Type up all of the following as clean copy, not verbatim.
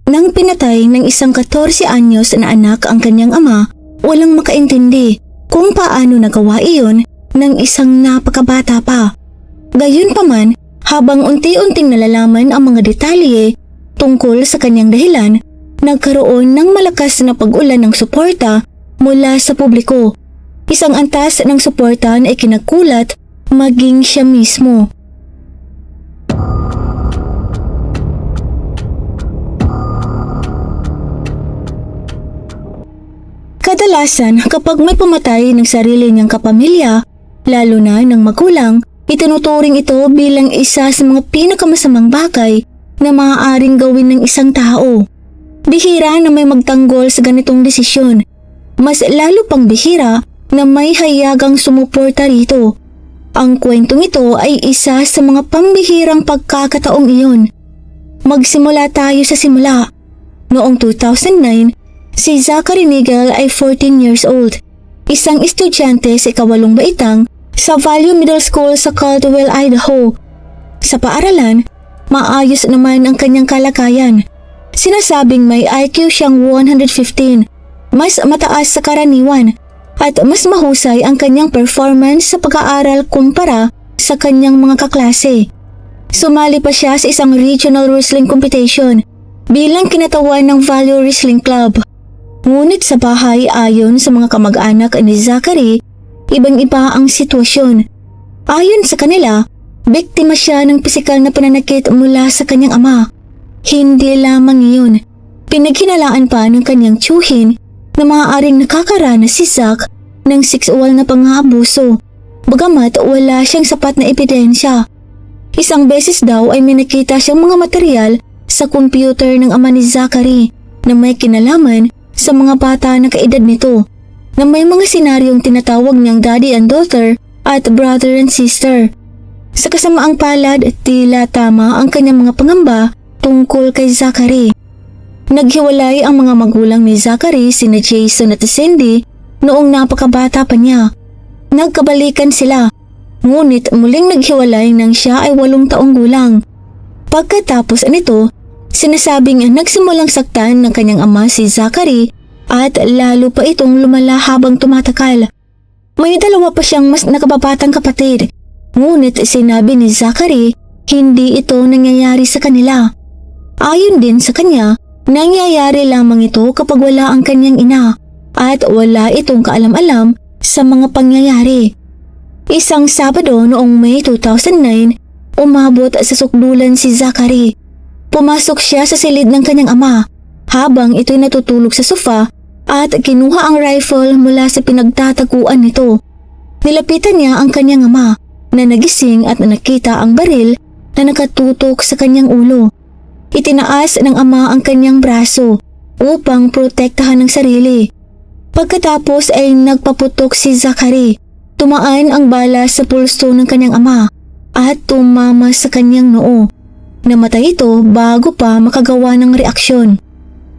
Nang pinatay ng isang 14 anyos na anak ang kanyang ama, walang makaintindi kung paano nagawa iyon ng isang napakabata pa. Gayunpaman, habang unti-unting nalalaman ang mga detalye tungkol sa kanyang dahilan, nagkaroon ng malakas na pag-ulan ng suporta mula sa publiko. Isang antas ng suporta na ikinagkulat maging siya mismo. Kadalasan kapag may pumatay ng sarili niyang kapamilya, lalo na ng magulang, itinuturing ito bilang isa sa mga pinakamasamang bagay na maaaring gawin ng isang tao. Bihira na may magtanggol sa ganitong desisyon. Mas lalo pang bihira na may hayagang sumuporta rito. Ang kwentong ito ay isa sa mga pambihirang pagkakataong iyon. Magsimula tayo sa simula. Noong 2009, si Zachary Nigel ay 14 years old, isang estudyante sa ikawalong baitang sa Valley Middle School sa Caldwell, Idaho. Sa paaralan, maayos naman ang kanyang kalagayan. Sinasabing may IQ siyang 115, mas mataas sa karaniwan, at mas mahusay ang kanyang performance sa pag-aaral kumpara sa kanyang mga kaklase. Sumali pa siya sa isang regional wrestling competition bilang kinatawan ng Valley Wrestling Club. Ngunit sa bahay, ayon sa mga kamag-anak ni Zachary, ibang-iba ang sitwasyon. Ayon sa kanila, biktima siya ng pisikal na pananakit mula sa kanyang ama. Hindi lamang iyon, pinaghinalaan pa ng kanyang tiyuhin na maaaring nakakaranas si Zach ng sexual na pang-aabuso, bagamat wala siyang sapat na ebidensya. Isang beses daw ay may nakita siyang mga material sa computer ng ama ni Zachary na may kinalaman sa mga bata na kaedad nito, na may mga senaryong tinatawag niyang daddy and daughter at brother and sister. Sa kasamaang palad, tila tama ang kanyang mga pangamba tungkol kay Zachary. Naghiwalay ang mga magulang ni Zachary, sina Jason at Cindy, noong napakabata pa niya. Nagkabalikan sila, ngunit muling naghiwalay nang siya ay 8 taong gulang. Pagkatapos nito, sinasabing nagsimulang saktan ng kanyang ama si Zachary at lalo pa itong lumala habang tumatakal. May 2 pa siyang mas nakababatang kapatid, ngunit sinabi ni Zachary hindi ito nangyayari sa kanila. Ayon din sa kanya, nangyayari lamang ito kapag wala ang kanyang ina at wala itong kaalam-alam sa mga pangyayari. Isang Sabado noong May 2009, umabot sa sukdulan si Zachary. Pumasok siya sa silid ng kanyang ama habang ito'y natutulog sa sofa at kinuha ang rifle mula sa pinagtataguan nito. Nilapitan niya ang kanyang ama na nagising at nakita ang baril na nakatutok sa kanyang ulo. Itinaas ng ama ang kanyang braso upang protektahan ang sarili. Pagkatapos ay nagpaputok si Zachary. Tumaan ang bala sa pulso ng kanyang ama at tumama sa kanyang noo. Namatay ito bago pa makagawa ng reaksyon.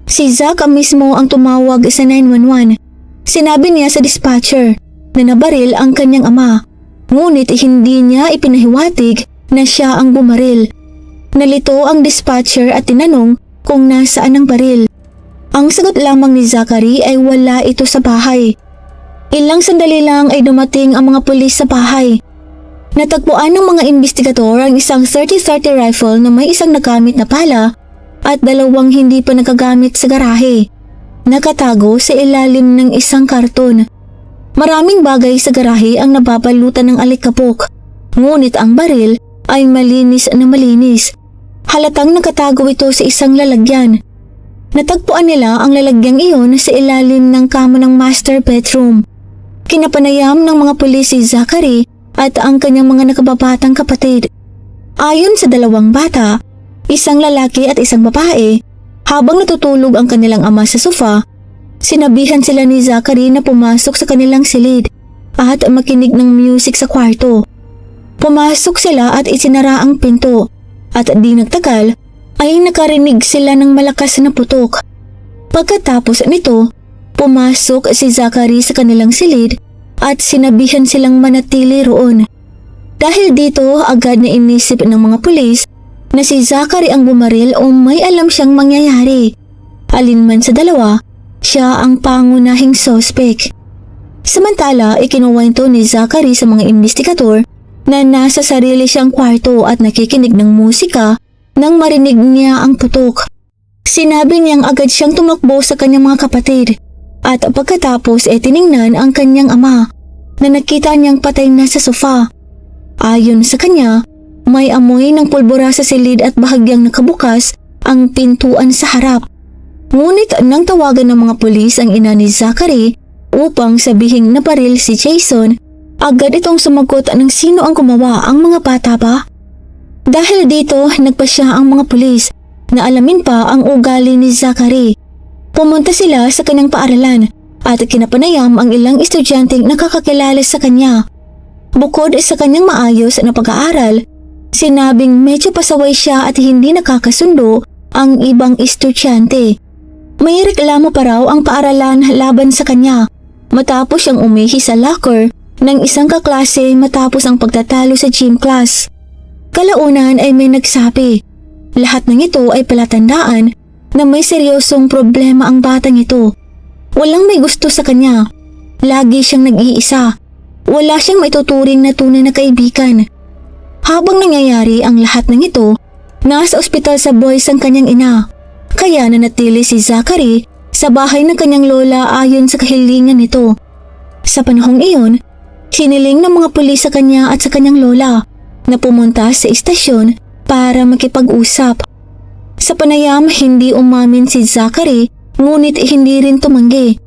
Si Zach mismo ang tumawag sa 911. Sinabi niya sa dispatcher na nabaril ang kanyang ama, ngunit hindi niya ipinahiwatig na siya ang bumaril. Nalito ang dispatcher at tinanong kung nasaan ang baril. Ang sagot lamang ni Zachary ay wala ito sa bahay. Ilang sandali lang ay dumating ang mga pulis sa bahay. Natagpuan ng mga investigador ang isang 30-30 rifle na may isang nagamit na pala at 2 hindi pa nagagamit sa garahe. Nakatago sa ilalim ng isang karton. Maraming bagay sa garahe ang nababalutan ng alikabok, ngunit ang baril ay malinis na malinis. Halatang nakatago ito sa isang lalagyan. Natagpuan nila ang lalagyang iyon sa ilalim ng kama ng master bedroom. Kinapanayam ng mga pulis si Zachary at ang kanyang mga nakababatang kapatid. Ayon sa 2 bata, isang lalaki at isang babae, habang natutulog ang kanilang ama sa sofa, sinabihan sila ni Zachary na pumasok sa kanilang silid at makinig ng music sa kwarto. Pumasok sila at isinara ang pinto at di nagtagal ay nakarinig sila ng malakas na putok. Pagkatapos nito, pumasok si Zachary sa kanilang silid at sinabihan silang manatili roon. Dahil dito, agad na inisip ng mga pulis na si Zachary ang bumaril o may alam siyang mangyayari. alinman sa dalawa, siya ang pangunahing suspect. Samantala, ikinuwento ni Zachary sa mga investigador na nasa sarili siyang kwarto at nakikinig ng musika nang marinig niya ang putok. Sinabi niyang agad siyang tumakbo sa kanyang mga kapatid at pagkatapos tiningnan ang kanyang ama na nakita niyang patay na sa sofa. Ayon sa kanya, may amoy ng pulbura sa silid at bahagyang nakabukas ang pintuan sa harap. Ngunit nang tawagan ng mga pulis ang ina ni Zachary upang sabihing nabaril si Jason, agad itong sumagot ng sino ang gumawa, ang mga bata ba? Dahil dito, nagpasya ang mga pulis na alamin pa ang ugali ni Zachary. Pumunta sila sa kanyang paaralan at kinapanayam ang ilang estudyanteng nakakakilala sa kanya. Bukod sa kanyang maayos na pag-aaral, sinabing medyo pasaway siya at hindi nakakasundo ang ibang estudyante. May reklamo pa raw ang paaralan laban sa kanya matapos siyang umihi sa locker ng isang kaklase matapos ang pagtatalo sa gym class. Kalaunan ay may nagsabi, lahat ng ito ay palatandaan na may seryosong problema ang batang ito. Walang may gusto sa kanya. Lagi siyang nag-iisa. Wala siyang maituturing na tunay na kaibigan. Habang nangyayari ang lahat ng ito, nasa ospital sa Boys ang kanyang ina. Kaya nanatili si Zachary sa bahay ng kanyang lola ayon sa kahilingan nito. Sa panahong iyon, siniling ng mga pulis sa kanya at sa kanyang lola na pumunta sa istasyon para makipag-usap. Sa panayam, hindi umamin si Zachary ngunit hindi rin tumanggi.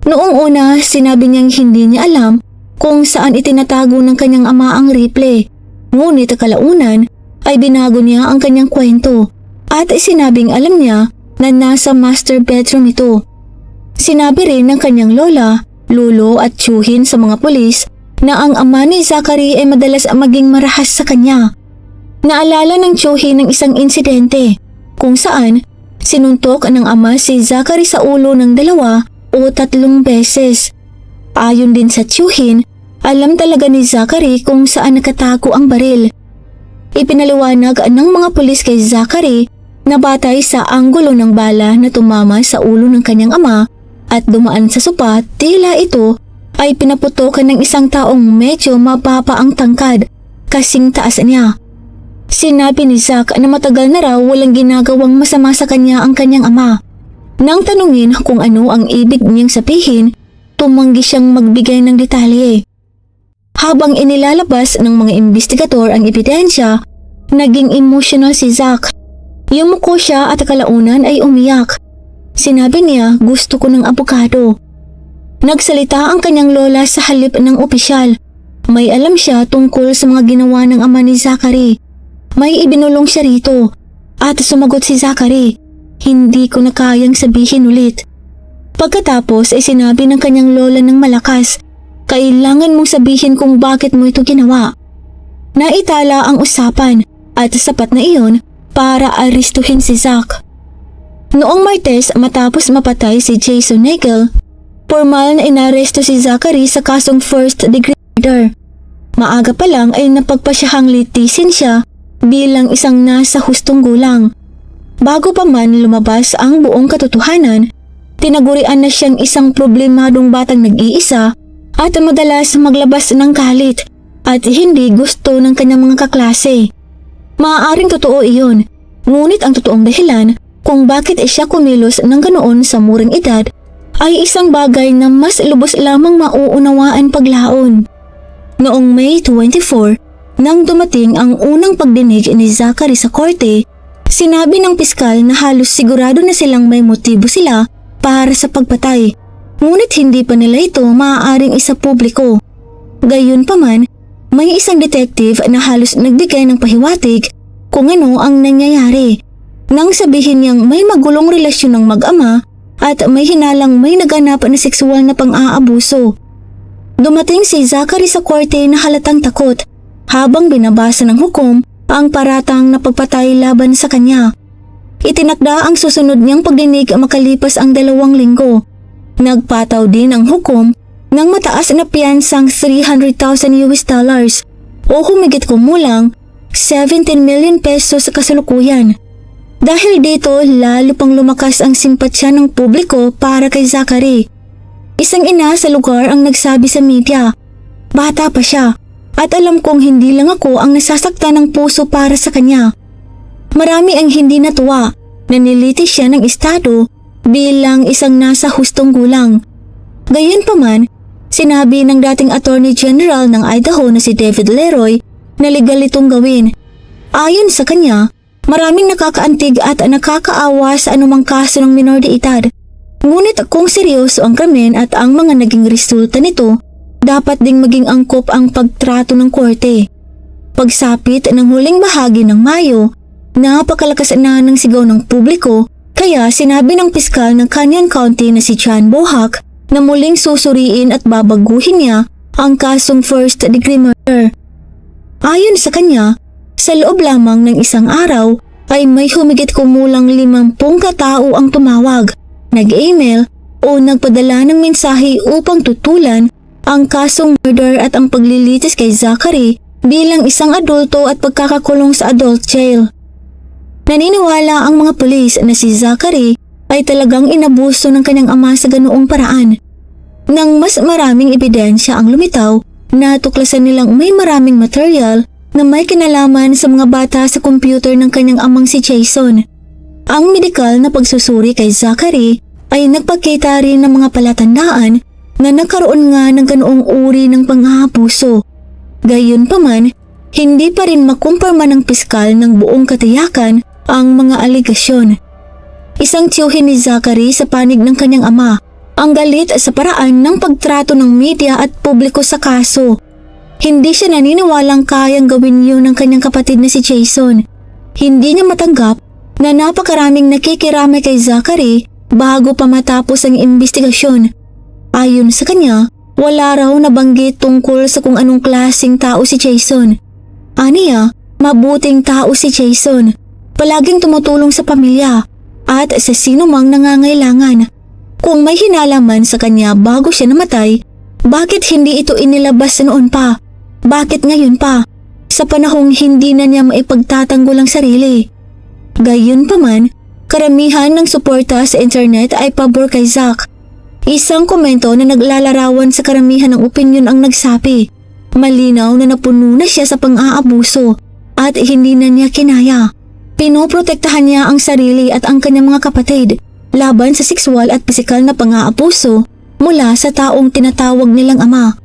Noong una, sinabi niyang hindi niya alam kung saan itinatago ng kanyang ama ang rifle. Ngunit kalaunan ay binago niya ang kanyang kwento at sinabing alam niya na nasa master bedroom ito. Sinabi rin ng kanyang lola, lolo at tiyuhin sa mga pulis na ang ama ni Zachary ay madalas maging marahas sa kanya. Naalala ng tiyuhin ng isang insidente kung saan sinuntok ng ama si Zachary sa ulo ng 2 o 3 beses. Ayon din sa tiyuhin, alam talaga ni Zachary kung saan nakatago ang baril. Ipinaliwanag ng mga pulis kay Zachary na batay sa anggulo ng bala na tumama sa ulo ng kanyang ama at dumaan sa sopa, tila ito ay pinaputokan ng isang taong medyo mababa ang tangkad, kasing taas niya. Sinabi ni Zach na matagal na raw walang ginagawang masama sa kanya ang kanyang ama. Nang tanungin kung ano ang ibig niyang sabihin, tumanggi siyang magbigay ng detalye. Habang inilalabas ng mga investigador ang ebidensya, naging emotional si Zach. Yumuko siya at kalaunan ay umiyak. Sinabi niya, gusto ko ng abogado. Nagsalita ang kanyang lola sa halip ng opisyal. May alam siya tungkol sa mga ginawa ng ama ni Zachary. May ibinulong siya rito at sumagot si Zachary, hindi ko na kayang sabihin ulit. Pagkatapos ay sinabi ng kanyang lola ng malakas, kailangan mong sabihin kung bakit mo ito ginawa. Naitala ang usapan at sapat na iyon para aristuhin si Zach. Noong Martes matapos mapatay si Jason Nagel, formal na inaresto si Zachary sa kasong first degree murder. Maaga pa lang ay napagpasyahang litisin siya bilang isang nasa hustong gulang. Bago pa man lumabas ang buong katotohanan, tinagurian na siyang isang problemadong batang nag-iisa at madalas maglabas ng galit at hindi gusto ng kanyang mga kaklase. Maaaring totoo iyon, ngunit ang totoong dahilan kung bakit siya kumilos ng ganoon sa murang edad ay isang bagay na mas lubos lamang mauunawaan paglaon. Noong May 24, nang dumating ang unang pagdinig ni Zachary sa korte, sinabi ng piskal na halos sigurado na silang may motibo sila para sa pagpatay, ngunit hindi pa nila ito maaaring isa publiko. Gayunpaman, may isang detective na halos nagbigay ng pahiwatig kung ano ang nangyayari nang sabihin niyang may magulong relasyon ng mag-ama at may hinalang may naganap na sexual na pang-aabuso. Dumating si Zachary sa korte na halatang takot habang binabasa ng hukom ang paratang na pagpatay laban sa kanya. Itinakda ang susunod niyang pagdinig makalipas ang 2 linggo. Nagpataw din ang hukom ng mataas na piyansang $300,000 o humigit kumulang 17 million pesos sa kasalukuyan. Dahil dito, lalo pang lumakas ang simpatsya ng publiko para kay Zachary. Isang ina sa lugar ang nagsabi sa media, "Bata pa siya at alam kong hindi lang ako ang nasasaktan ng puso para sa kanya." Marami ang hindi natuwa, nanilitis siya ng estado bilang isang nasa hustong gulang. Gayunpaman, sinabi ng dating Attorney General ng Idaho na si David Leroy na legal itong gawin. Ayon sa kanya, maraming nakakaantig at nakakaawa sa anumang kaso ng minor de edad. Ngunit kung seryoso ang krimen at ang mga naging resulta nito, dapat ding maging angkop ang pagtrato ng korte. Pagsapit ng huling bahagi ng Mayo, napakalakas na ng sigaw ng publiko kaya sinabi ng piskal ng Canyon County na si John Bohack na muling susuriin at babaguhin niya ang kasong first-degree murder. Ayon sa kanya, sa loob lamang ng isang araw ay may humigit kumulang 50 katao ang tumawag, nag-email o nagpadala ng mensahe upang tutulan ang kasong murder at ang paglilitis kay Zachary bilang isang adulto at pagkakakulong sa adult jail. Naniniwala ang mga pulis na si Zachary ay talagang inabuso ng kanyang ama sa ganoong paraan. Nang mas maraming ebidensya ang lumitaw, natuklasan nilang may maraming material na may kinalaman sa mga bata sa computer ng kanyang amang si Jason. Ang medikal na pagsusuri kay Zachary ay nagpakita rin ng mga palatandaan na nagkaroon nga ng ganoong uri ng pang-aabuso. Gayunpaman, hindi pa rin makumpirma ng piskal ng buong katiyakan ang mga aligasyon. Isang tiyuhin ni Zachary sa panig ng kanyang ama ang galit sa paraan ng pagtrato ng media at publiko sa kaso. Hindi siya naniniwalang kayang gawin yun ng kanyang kapatid na si Jason. Hindi niya matanggap na napakaraming nakikiramay kay Zachary bago pa matapos ang imbestigasyon. Ayon sa kanya, wala raw nabanggit tungkol sa kung anong klaseng tao si Jason. Aniya, mabuting tao si Jason. Palaging tumutulong sa pamilya at sa sino mang nangangailangan. Kung may hinalaman sa kanya bago siya namatay, bakit hindi ito inilabas noon pa? Bakit ngayon pa? Sa panahong hindi na niya maipagtatanggol ang sarili. Gayunpaman, karamihan ng suporta sa internet ay pabor kay Zach. Isang komento na naglalarawan sa karamihan ng opinyon ang nagsabi, malinaw na napuno na siya sa pang-aabuso at hindi na niya kinaya. Pinoprotektahan niya ang sarili at ang kanyang mga kapatid laban sa sexual at pisikal na pang-aabuso mula sa taong tinatawag nilang ama.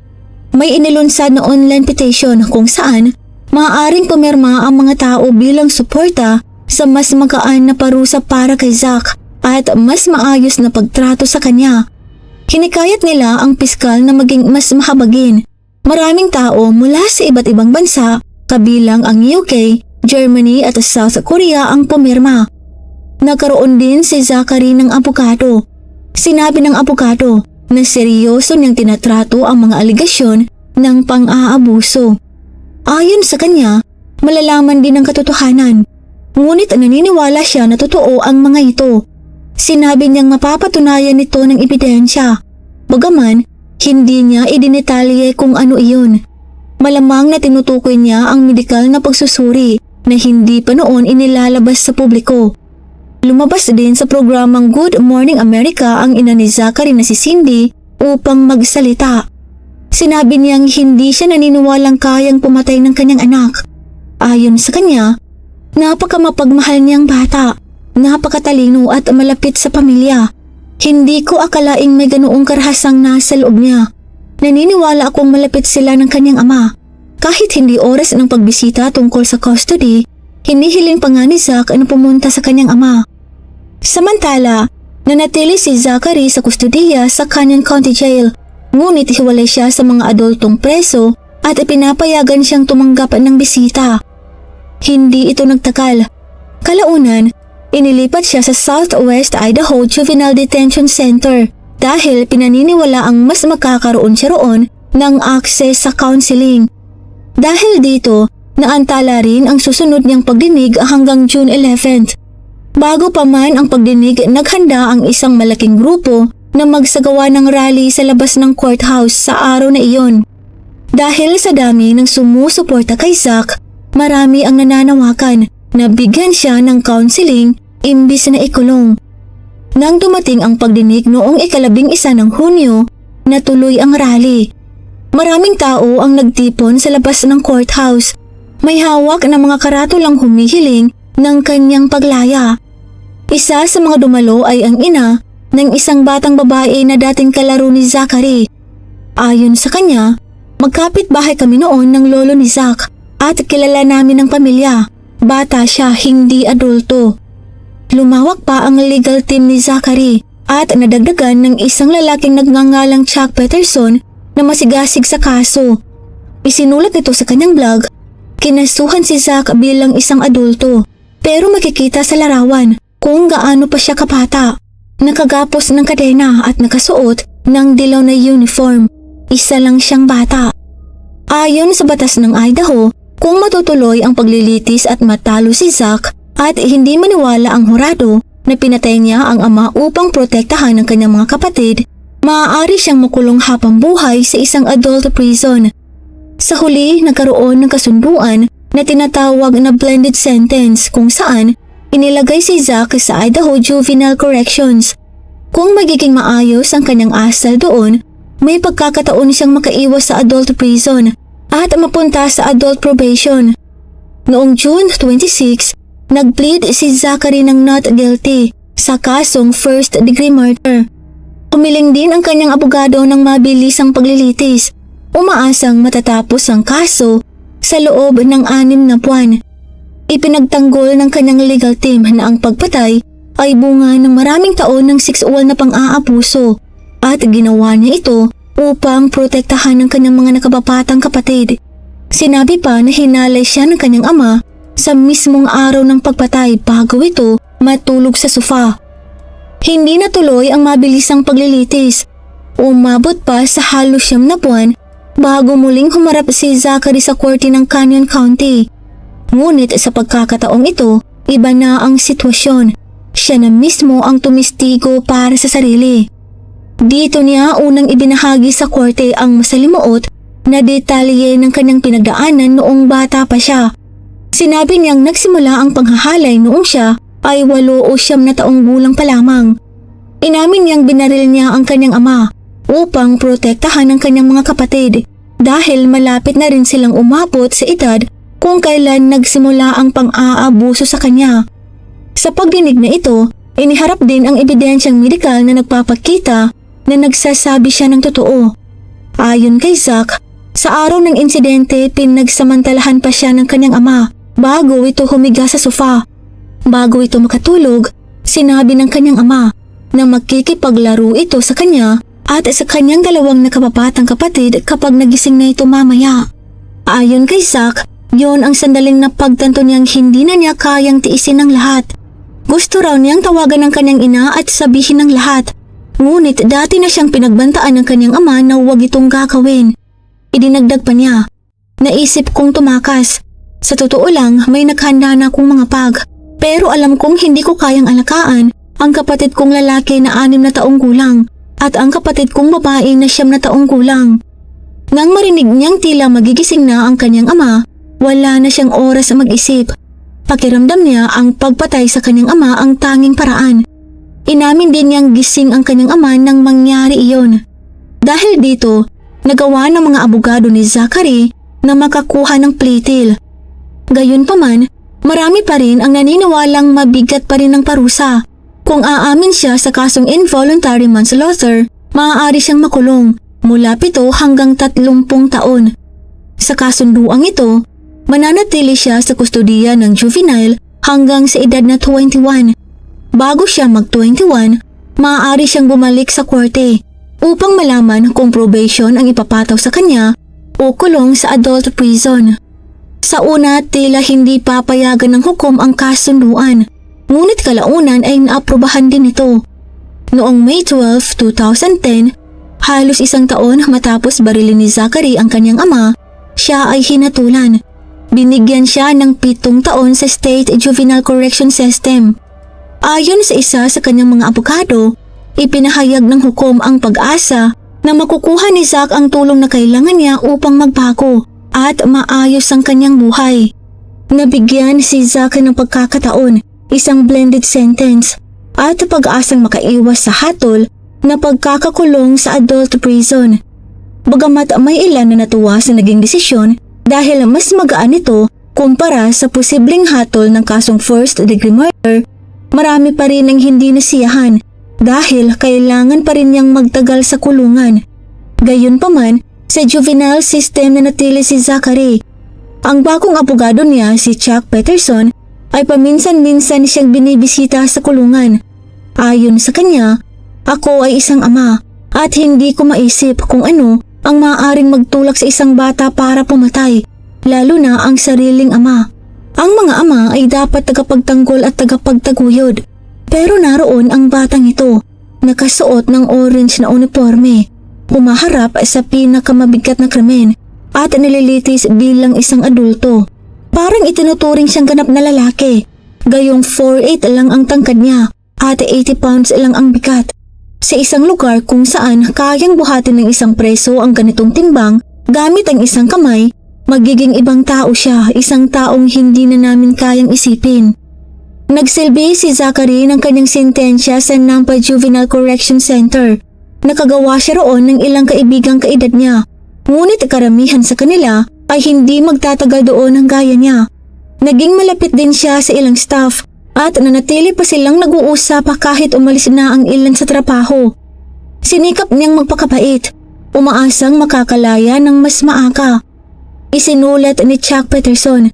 May inilunsad na online petition kung saan maaaring pumirma ang mga tao bilang suporta sa mas magaan na parusa para kay Zach at mas maayos na pagtrato sa kanya. Hinikayat nila ang piskal na maging mas mahabagin. Maraming tao mula sa iba't ibang bansa, kabilang ang UK, Germany at South Korea ang pumirma. Nagkaroon din si Zachary ng abogado. Sinabi ng abogado na seryoso niyang tinatrato ang mga aligasyon ng pang-aabuso. Ayon sa kanya, malalaman din ang katotohanan. Ngunit naniniwala siya na totoo ang mga ito. Sinabi niyang mapapatunayan nito ng ebidensya. Bagaman, hindi niya idinetalye kung ano iyon. Malamang na tinutukoy niya ang medikal na pagsusuri na hindi pa noon inilalabas sa publiko. Lumabas din sa programang Good Morning America ang ina ni Zachary na si Cindy upang magsalita. Sinabi niyang hindi siya naniniwalang kayang pumatay ng kanyang anak. Ayon sa kanya, napakamapagmahal niyang bata, napakatalino at malapit sa pamilya. Hindi ko akalaing may ganoong karahasang nasa loob niya. Naniniwala akong malapit sila ng kanyang ama. Kahit hindi oras ng pagbisita tungkol sa custody, hinihiling pa nga ni Zach na pumunta sa kanyang ama. Samantala, nanatili si Zachary sa kustudiya sa Canyon County Jail, ngunit hiwalay siya sa mga adultong preso at ipinapayagan siyang tumanggap ng bisita. Hindi ito nagtagal. Kalaunan, inilipat siya sa Southwest Idaho Juvenile Detention Center dahil pinaniniwala ang mas makakaroon siya roon ng access sa counseling. Dahil dito, naantala rin ang susunod niyang pagdinig hanggang June 11th. Bago pa man ang pagdinig, naghanda ang isang malaking grupo na magsagawa ng rally sa labas ng courthouse sa araw na iyon. Dahil sa dami ng sumusuporta kay Zach, marami ang nananawakan na bigyan siya ng counseling imbis na ikulong. Nang dumating ang pagdinig noong 11 ng Hunyo, natuloy ang rally. Maraming tao ang nagtipon sa labas ng courthouse. May hawak na mga karatulang humihiling ng kanyang paglaya. Isa sa mga dumalo ay ang ina ng isang batang babae na dating kalaro ni Zachary. Ayon sa kanya, magkapit-bahay kami noon ng lolo ni Zach at kilala namin ang pamilya. Bata siya, hindi adulto. Lumawak pa ang legal team ni Zachary at nadagdagan ng isang lalaking nagngangalang Chuck Peterson na masigasig sa kaso. Isinulat nito sa kanyang blog, kinasuhan si Zach bilang isang adulto pero makikita sa larawan kung gaano pa siya kabata. Nakagapos ng kadena at nakasuot ng dilaw na uniform. Isa lang siyang bata. Ayon sa batas ng Idaho, kung matutuloy ang paglilitis at matalo si Zach at hindi maniwala ang hurado na pinatay niya ang ama upang protektahan ang kanyang mga kapatid, maaari siyang makulong habang buhay sa isang adult prison. Sa huli, nagkaroon ng kasunduan na tinatawag na blended sentence kung saan inilagay si Zach sa Idaho Juvenile Corrections. Kung magiging maayos ang kanyang asal doon, may pagkakataon siyang makaiwas sa adult prison at mapunta sa adult probation. Noong June 26, nag-plead si Zachary ng not guilty sa kasong first-degree murder. Humiling din ang kanyang abogado ng mabilisang paglilitis, umaasang matatapos ang kaso sa loob ng 6 na buwan. Ipinagtanggol ng kanyang legal team na ang pagpatay ay bunga ng maraming taon ng sexual na pang-aabuso at ginawa niya ito upang protektahan ng kanyang mga nakababatang kapatid. Sinabi pa na hinalay siya ng kanyang ama sa mismong araw ng pagpatay bago ito matulog sa sofa. Hindi natuloy ang mabilisang paglilitis. Umabot pa sa halos 9 na buwan bago muling humarap si Zachary sa korte ng Canyon County. Ngunit sa pagkakataong ito, iba na ang sitwasyon. Siya na mismo ang tumistigo para sa sarili. Dito niya unang ibinahagi sa korte ang masalimuot na detalye ng kanyang pinagdaanan noong bata pa siya. Sinabi niyang nagsimula ang panghahalay noong siya ay 8 o 9 na taong gulang pa lamang. Inamin niyang binaril niya ang kanyang ama upang protektahan ang kanyang mga kapatid dahil malapit na rin silang umabot sa edad kung kailan nagsimula ang pang-aabuso sa kanya. Sa pagdinig na ito, iniharap din ang ebidensyang medikal na nagpapakita na nagsasabi siya ng totoo. Ayon kay Zach, sa araw ng insidente pinagsamantalahan pa siya ng kanyang ama bago ito humiga sa sofa. Bago ito makatulog, sinabi ng kanyang ama na magkikipaglaro ito sa kanya at sa kanyang 2 nakababatang kapatid kapag nagising na ito mamaya. Ayon kay Zach, yon ang sandaling napagtanto niyang hindi na niya kayang tiisin ng lahat. Gusto raw niyang tawagan ng kanyang ina at sabihin ng lahat. Ngunit dati na siyang pinagbantaan ng kanyang ama na huwag itong gagawin. Idinagdag pa niya, naisip kong tumakas. Sa totoo lang, may naghanda na akong mga pag. Pero alam kong hindi ko kayang alakaan ang kapatid kong lalaki na 6 na taong gulang at ang kapatid kong babae na 9 na taong gulang. Nang marinig niyang tila magigising na ang kanyang ama, wala na siyang oras mag-isip. Pakiramdam niya ang pagpatay sa kanyang ama ang tanging paraan. Inamin din niyang gising ang kanyang ama nang mangyari iyon. Dahil dito, nagawa ng mga abogado ni Zachary na makakuha ng plea deal. Gayunpaman, marami pa rin ang naniniwalang mabigat pa rin ang parusa. Kung aamin siya sa kasong involuntary manslaughter, maaari siyang makulong mula 7 hanggang 30 taon. Sa kasunduang ito, mananatili siya sa kustudiya ng juvenile hanggang sa edad na 21. Bago siya mag-21, maaari siyang bumalik sa korte upang malaman kung probation ang ipapataw sa kanya o kulong sa adult prison. Sa una, tila hindi papayagan ng hukom ang kasunduan, ngunit kalaunan ay naaprubahan din ito. Noong May 12, 2010, halos 1 taon matapos barilin ni Zachary ang kanyang ama, siya ay hinatulan. Binigyan siya ng 7 taon sa State Juvenile Correction System. Ayon sa isa sa kanyang mga abogado, ipinahayag ng hukom ang pag-asa na makukuha ni Zach ang tulong na kailangan niya upang magbago at maayos ang kanyang buhay. Nabigyan si Zach ng pagkakataon isang blended sentence, at pag-asang makaiwas sa hatol na pagkakakulong sa adult prison. Bagamat may ilan na natuwa sa naging desisyon dahil mas magaan ito kumpara sa posibleng hatol ng kasong first degree murder, marami pa rin ang hindi nasiyahan dahil kailangan pa rin niyang magtagal sa kulungan. Gayunpaman, sa juvenile system na natili si Zachary. Ang bagong abogado niya, si Chuck Peterson, ay paminsan-minsan siyang binibisita sa kulungan. Ayon sa kanya, ako ay isang ama at hindi ko maisip kung ano ang maaaring magtulak sa isang bata para pumatay, lalo na ang sariling ama. Ang mga ama ay dapat tagapagtanggol at tagapagtaguyod. Pero naroon ang batang ito, nakasuot ng orange na uniforme, humaharap sa pinakamabigat na krimen at nililitis bilang isang adulto. Parang itinuturing siyang ganap na lalaki, gayong 4'8" lang ang tangkad niya at 80 pounds lang ang bigat. Sa isang lugar kung saan kayang buhatin ng isang preso ang ganitong timbang gamit ang isang kamay, magiging ibang tao siya, isang taong hindi na namin kayang isipin. Nagsilbi si Zachary ng kanyang sentensya sa Nampa Juvenile Correction Center. Nakagawa siya roon ng ilang kaibigang kaedad niya, ngunit karamihan sa kanila ay hindi magtatagal doon ang gaya niya. Naging malapit din siya sa ilang staff at nanatili pa silang nag-uusap kahit umalis na ang ilan sa trabaho. Sinikap niyang magpakabait, umaasang makakalaya ng mas maaga. Isinulat ni Chuck Peterson,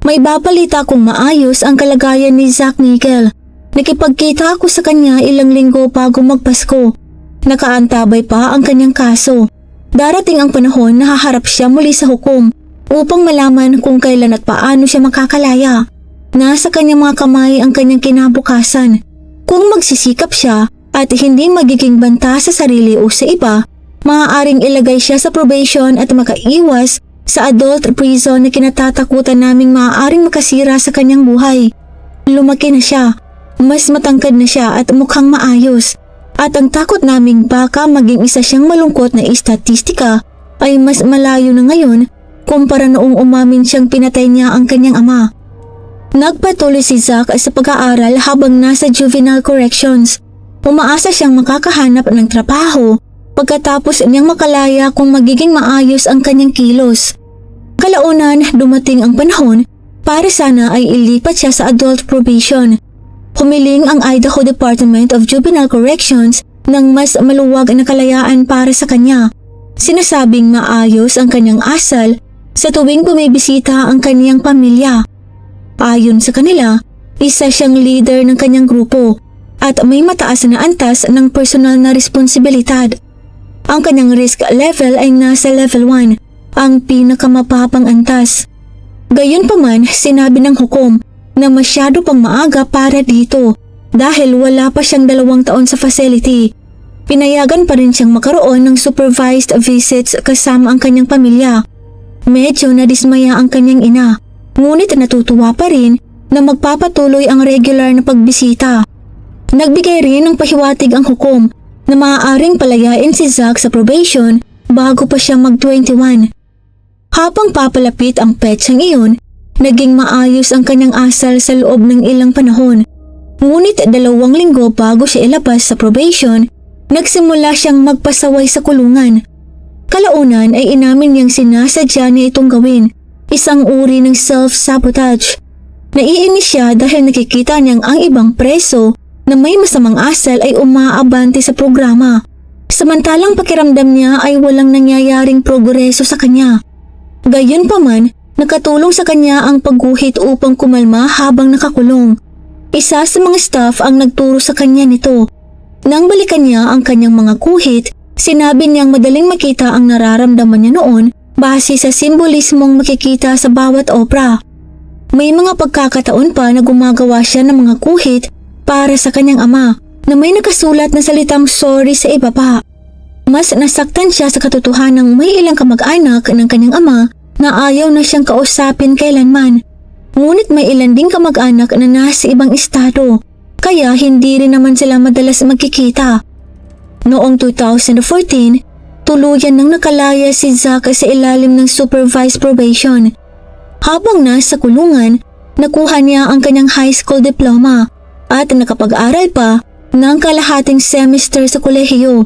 "May babalita kong maayos ang kalagayan ni Zach Nigel. Nakipagkita ako sa kanya ilang linggo bago magpasko. Nakaantabay pa ang kanyang kaso. Darating ang panahon na haharap siya muli sa hukom upang malaman kung kailan at paano siya makakalaya. Nasa kanyang mga kamay ang kanyang kinabukasan. Kung magsisikap siya at hindi magiging banta sa sarili o sa iba, maaaring ilagay siya sa probation at makaiwas sa adult prison na kinatatakutan naming maaaring makasira sa kanyang buhay. Lumaki na siya, mas matangkad na siya at mukhang maayos. At ang takot naming baka maging isa siyang malungkot na istatistika ay mas malayo na ngayon kumpara noong umamin siyang pinatay niya ang kanyang ama." Nagpatuloy si Zach sa pag-aaral habang nasa juvenile corrections. Umaasa siyang makakahanap ng trabaho pagkatapos niyang makalaya kung magiging maayos ang kanyang kilos. Kalaunan, dumating ang panahon para sana ay ilipat siya sa adult probation. Humiling ang Idaho Department of Juvenile Corrections ng mas maluwag na kalayaan para sa kanya. Sinasabing maayos ang kanyang asal sa tuwing bumibisita ang kanyang pamilya. Ayon sa kanila, isa siyang leader ng kanyang grupo at may mataas na antas ng personal na responsibilidad. Ang kanyang risk level ay nasa level 1, ang pinakamababang antas. Gayunpaman, sinabi ng hukom na masyado pang maaga para dito dahil wala pa siyang 2 taon sa facility. Pinayagan pa rin siyang makaroon ng supervised visits kasama ang kanyang pamilya. Medyo nadismaya ang kanyang ina, ngunit natutuwa pa rin na magpapatuloy ang regular na pagbisita. Nagbigay rin ng pahiwatig ang hukom na maaaring palayain si Zach sa probation bago pa siya mag-21. Habang papalapit ang petsang iyon, naging maayos ang kanyang asal sa loob ng ilang panahon. Ngunit 2 linggo bago siya ilabas sa probation, nagsimula siyang magpasaway sa kulungan. Kalaunan ay inamin niyang sinasadya niya itong gawin, isang uri ng self-sabotage. Naiinis siya dahil nakikita niyang ang ibang preso na may masamang asal ay umaabante sa programa. Samantalang pakiramdam niya ay walang nangyayaring progreso sa kanya. Gayunpaman, nakatulong sa kanya ang pagguhit upang kumalma habang nakakulong. Isa sa mga staff ang nagturo sa kanya nito. Nang balikan niya ang kanyang mga guhit, sinabi niyang madaling makita ang nararamdaman niya noon base sa simbolismong makikita sa bawat obra. May mga pagkakataon pa na gumagawa siya ng mga guhit para sa kanyang ama na may nakasulat na salitang sorry sa ibaba. Mas nasaktan siya sa katotohanang may ilang kamag-anak ng kanyang ama na ayaw na siyang kausapin kailanman. Ngunit may ilan ding kamag-anak na nasa ibang estado, kaya hindi rin naman sila madalas magkikita. Noong 2014, tuluyan nang nakalaya si Zach sa ilalim ng supervised probation. Habang nasa kulungan, nakuha niya ang kanyang high school diploma at nakapag-aral pa ng kalahating semester sa kolehiyo.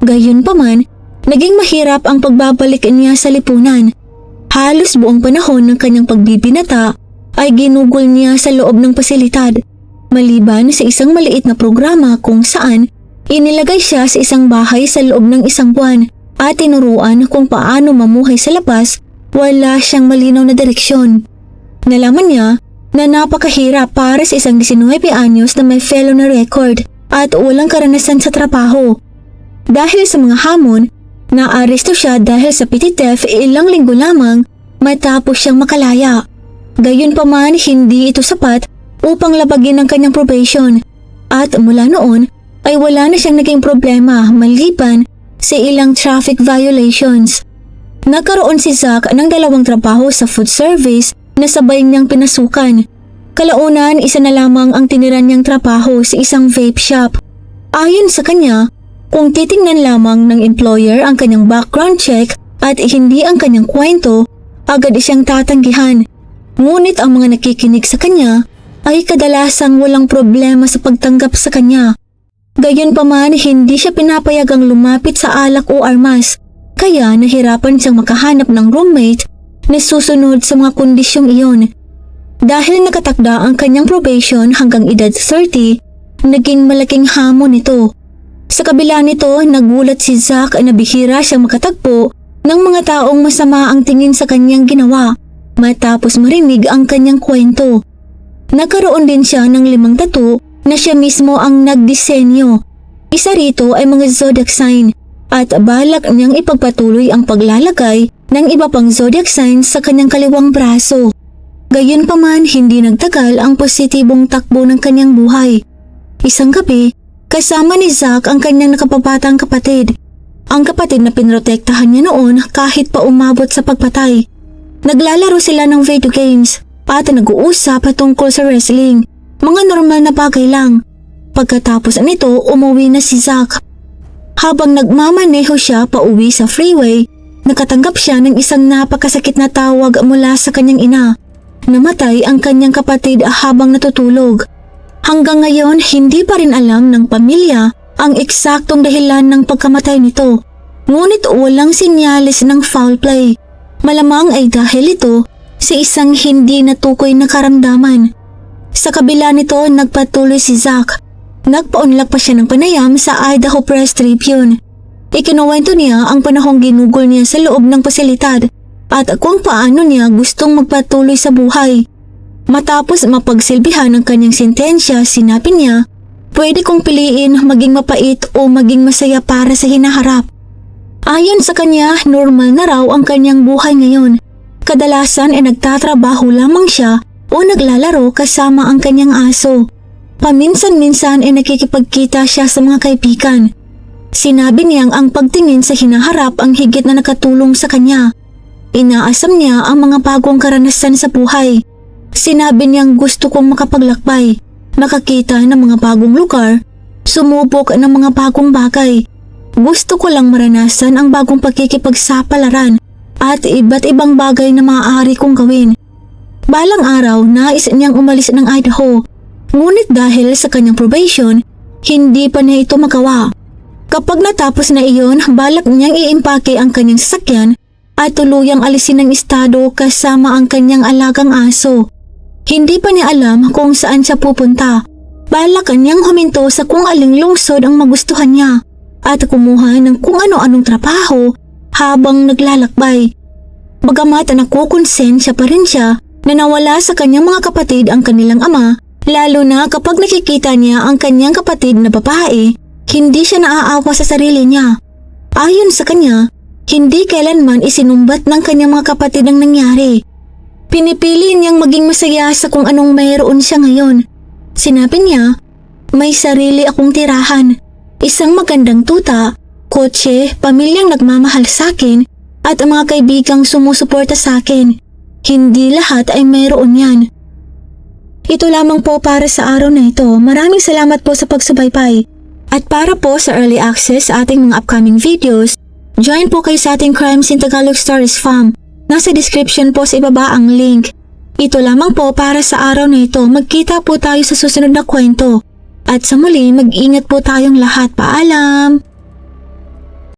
Gayunpaman, naging mahirap ang pagbabalik niya sa lipunan. Halos buong panahon ng kanyang pagbibinata ay ginugol niya sa loob ng pasilidad, maliban sa isang maliit na programa kung saan inilagay siya sa isang bahay sa loob ng isang buwan at tinuruan kung paano mamuhay sa labas. Wala siyang malinaw na direksyon. Nalaman niya na napakahirap para sa isang 19 anyos na may felony record at walang karanasan sa trabaho. Dahil sa mga hamon, naaresto siya dahil sa petty theft ilang linggo lamang matapos siyang makalaya. Gayunpaman, hindi ito sapat upang labagin ang kanyang probation at mula noon ay wala na siyang naging problema maliban sa ilang traffic violations. Nagkaroon si Zack ng 2 trabaho sa food service na sabay niyang pinasukan. Kalaunan, isa na lamang ang tiniran niyang trabaho sa isang vape shop. Ayon sa kanya, kung titingnan lamang ng employer ang kanyang background check at hindi ang kanyang kwento, agad siyang tatanggihan. Ngunit ang mga nakikinig sa kanya ay kadalasang walang problema sa pagtanggap sa kanya. Gayunpaman, hindi siya pinapayagang lumapit sa alak o armas, kaya nahirapan siyang makahanap ng roommate na susunod sa mga kondisyong iyon. Dahil nakatakda ang kanyang probation hanggang edad 30, naging malaking hamon ito. Sa kabila nito, nagulat si Zack na bihira siyang makatagpo ng mga taong masama ang tingin sa kanyang ginawa matapos marinig ang kanyang kwento. Nagkaroon din siya ng 5 tattoo na siya mismo ang nagdisenyo. Isa rito ay mga zodiac sign at balak niyang ipagpatuloy ang paglalagay ng iba pang zodiac signs sa kanyang kaliwang braso. Gayunpaman, hindi nagtagal ang positibong takbo ng kanyang buhay. Isang gabi, kasama ni Zack ang kanyang nakababatang kapatid. Ang kapatid na pinrotektahan niya noon kahit pa umabot sa pagpatay. Naglalaro sila ng video games at nag-uusap tungkol sa wrestling. Mga normal na bagay lang. Pagkatapos nito, umuwi na si Zack. Habang nagmamaneho siya pauwi sa freeway, nakatanggap siya ng isang napakasakit na tawag mula sa kanyang ina. Namatay ang kanyang kapatid habang natutulog. Hanggang ngayon, hindi pa rin alam ng pamilya ang eksaktong dahilan ng pagkamatay nito. Ngunit walang sinyalis ng foul play. Malamang ay dahil ito sa isang hindi natukoy na karamdaman. Sa kabila nito, nagpatuloy si Zack. Nagpaunlak pa siya ng panayam sa Idaho Press Tribune. Ikinuwento niya ang panahong ginugol niya sa loob ng pasilidad at kung paano niya gustong magpatuloy sa buhay. Matapos mapagsilbihan ang kanyang sentensya, sinabi niya, "Pwede kong piliin maging mapait o maging masaya para sa hinaharap." Ayon sa kanya, normal na raw ang kanyang buhay ngayon. Kadalasan ay nagtatrabaho lamang siya o naglalaro kasama ang kanyang aso. Paminsan-minsan ay nakikipagkita siya sa mga kaibigan. Sinabi niyang ang pagtingin sa hinaharap ang higit na nakatulong sa kanya. Inaasam niya ang mga bagong karanasan sa buhay. Sinabi niyang gusto kong makapaglakbay, makakita ng mga bagong lugar, sumubok ng mga bagong bagay. Gusto ko lang maranasan ang bagong pagkikipagsapalaran at iba't ibang bagay na maaari kong gawin. Balang araw, nais niyang umalis ng Idaho. Ngunit dahil sa kanyang probation, hindi pa niya ito magawa. Kapag natapos na iyon, balak niyang iimpake ang kanyang sasakyan at tuluyang alisin ng estado kasama ang kanyang alagang aso. Hindi pa niya alam kung saan siya pupunta. Balak niyang huminto sa kung aling lungsod ang magustuhan niya at kumuha ng kung ano-anong trabaho habang naglalakbay. Bagamat nakukonsensya pa rin siya na nawala sa kanyang mga kapatid ang kanilang ama, lalo na kapag nakikita niya ang kanyang kapatid na babae, hindi siya naaawa sa sarili niya. Ayon sa kanya, hindi kailanman isinumbat ng kanyang mga kapatid ang nangyari. Pinipili niyang maging masaya sa kung anong mayroon siya ngayon. Sinabi niya, "May sarili akong tirahan, isang magandang tuta, kotse, pamilyang nagmamahal sa akin, at mga kaibigang sumusuporta sa akin. Hindi lahat ay mayroon yan." Ito lamang po para sa araw na ito. Maraming salamat po sa pagsubaybay. At para po sa early access sa ating mga upcoming videos, join po kayo sa ating Crimes in Tagalog Stories Fam. Nasa description po sa ibaba ang link. Ito lamang po para sa araw na ito. Magkita po tayo sa susunod na kwento. At sa muli, mag-ingat po tayong lahat. Paalam!